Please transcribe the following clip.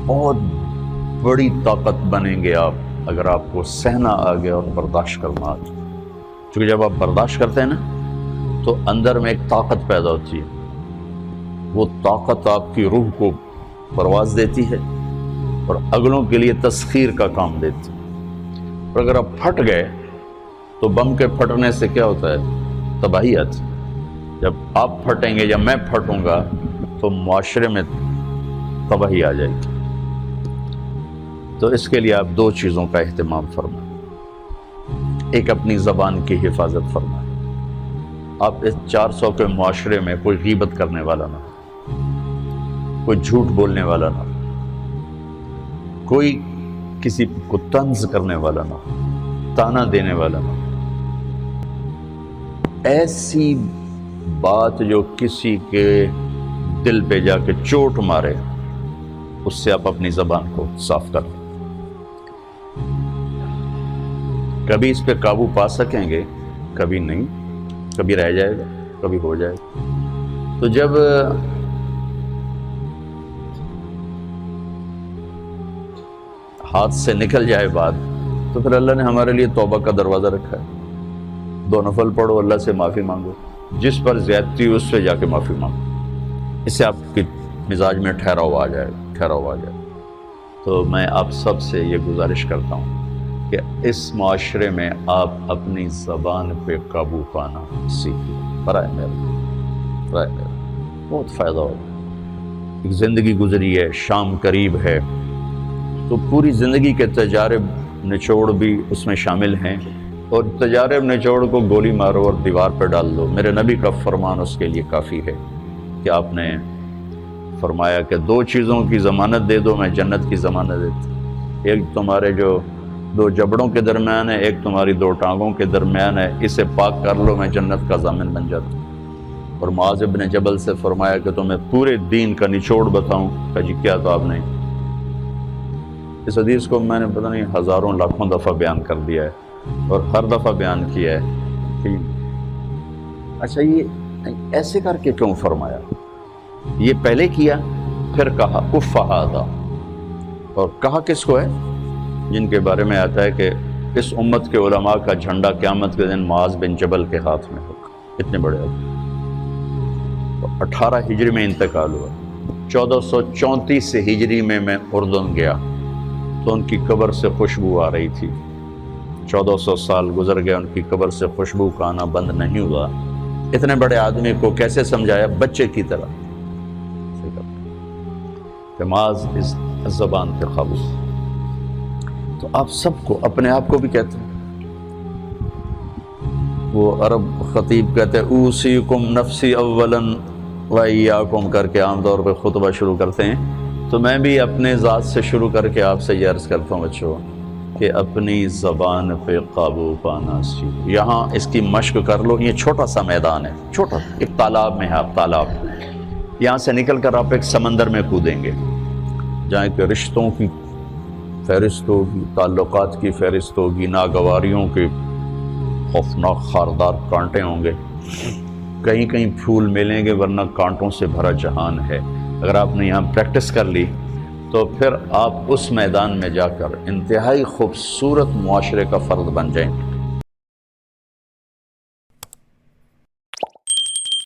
بہت بڑی طاقت بنیں گے آپ اگر آپ کو سہنا آ گیا اور برداشت کرنا آ گیا. کیونکہ جب آپ برداشت کرتے ہیں نا تو اندر میں ایک طاقت پیدا ہوتی ہے. وہ طاقت آپ کی روح کو پرواز دیتی ہے اور اگلوں کے لیے تسخیر کا کام دیتی ہے. اور اگر آپ پھٹ گئے تو بم کے پھٹنے سے کیا ہوتا ہے؟ تباہی آتی. جب آپ پھٹیں گے یا میں پھٹوں گا تو معاشرے میں تباہی آ جائے گی. تو اس کے لیے آپ دو چیزوں کا اہتمام فرمائیں. ایک اپنی زبان کی حفاظت فرمائیں. آپ اس 400 کے معاشرے میں کوئی غیبت کرنے والا نہ ہو، کوئی جھوٹ بولنے والا نہ ہو، کوئی کسی کو طنز کرنے والا نہ ہو، تانا دینے والا نہ ہو. ایسی بات جو کسی کے دل پہ جا کے چوٹ مارے اس سے آپ اپنی زبان کو صاف کر لیں. کبھی اس پہ قابو پا سکیں گے، کبھی نہیں، کبھی رہ جائے گا، کبھی ہو جائے گا. تو جب ہاتھ سے نکل جائے بات تو پھر اللہ نے ہمارے لیے توبہ کا دروازہ رکھا ہے. 2 نفل پڑھو، اللہ سے معافی مانگو، جس پر زیادتی ہو اس سے جا کے معافی مانگو. اس سے آپ کی مزاج میں ٹھہراؤ آ جائے گا. تو میں آپ سب سے یہ گزارش کرتا ہوں کہ اس معاشرے میں آپ اپنی زبان پہ قابو پانا سیکھیں. برائے میرا بہت فائدہ ہوگا. ایک زندگی گزری ہے، شام قریب ہے، تو پوری زندگی کے تجارب نچوڑ بھی اس میں شامل ہیں. اور تجارب نچوڑ کو گولی مارو اور دیوار پہ ڈال دو. میرے نبی کا فرمان اس کے لیے کافی ہے کہ آپ نے فرمایا کہ 2 چیزوں کی ضمانت دے دو، میں جنت کی ضمانت دیتا. ایک تمہارے جو 2 جبڑوں کے درمیان ہے، ایک تمہاری 2 ٹانگوں کے درمیان ہے، اسے پاک کر لو، میں جنت کا ضامن بن جاتا ہوں. اور معاذ بن جبل سے فرمایا کہ تمہیں پورے دین کا نچوڑ بتاؤں. کہ جی کیا؟ تو آپ نے اس حدیث کو میں نے پتہ نہیں ہزاروں لاکھوں دفعہ بیان کر دیا ہے اور ہر دفعہ بیان کیا ہے کہ اچھا یہ ایسے کر کے کیوں فرمایا؟ یہ پہلے کیا پھر کہا کف ھذا. اور کہا کس کو ہے؟ جن کے بارے میں آتا ہے کہ اس امت کے علماء کا جھنڈا قیامت کے دن معاذ بن جبل کے ہاتھ میں ہوگا. اتنے بڑے آدمی. 18 ہجری میں انتقال ہوا. 1434 ہجری میں اردن گیا تو ان کی قبر سے خوشبو آ رہی تھی. 1400 سال گزر گئے، ان کی قبر سے خوشبو کا آنا بند نہیں ہوا. اتنے بڑے آدمی کو کیسے سمجھایا؟ بچے کی طرح. معاذ اس زبان پہ قابو. تو آپ سب کو، اپنے آپ کو بھی کہتے ہیں. وہ عرب خطیب کہتے ہیں اوصیکم نفسی اولا وایاکم کر کے عام طور پہ خطبہ شروع کرتے ہیں. تو میں بھی اپنے ذات سے شروع کر کے آپ سے یہ عرض کرتا ہوں بچوں کہ اپنی زبان پہ قابو پانا سیکھو. یہاں اس کی مشق کر لو. یہ چھوٹا سا میدان ہے، چھوٹا ایک تالاب میں ہے. آپ تالاب، یہاں سے نکل کر آپ ایک سمندر میں کودیں گے جہاں کہ رشتوں کی فہرست ہوگی، تعلقات کی فہرست ہوگی، ناگواریوں کے خوفناک خاردار کانٹے ہوں گے. کہیں کہیں پھول ملیں گے ورنہ کانٹوں سے بھرا جہان ہے. اگر آپ نے یہاں پریکٹس کر لی تو پھر آپ اس میدان میں جا کر انتہائی خوبصورت معاشرے کا فرد بن جائیں.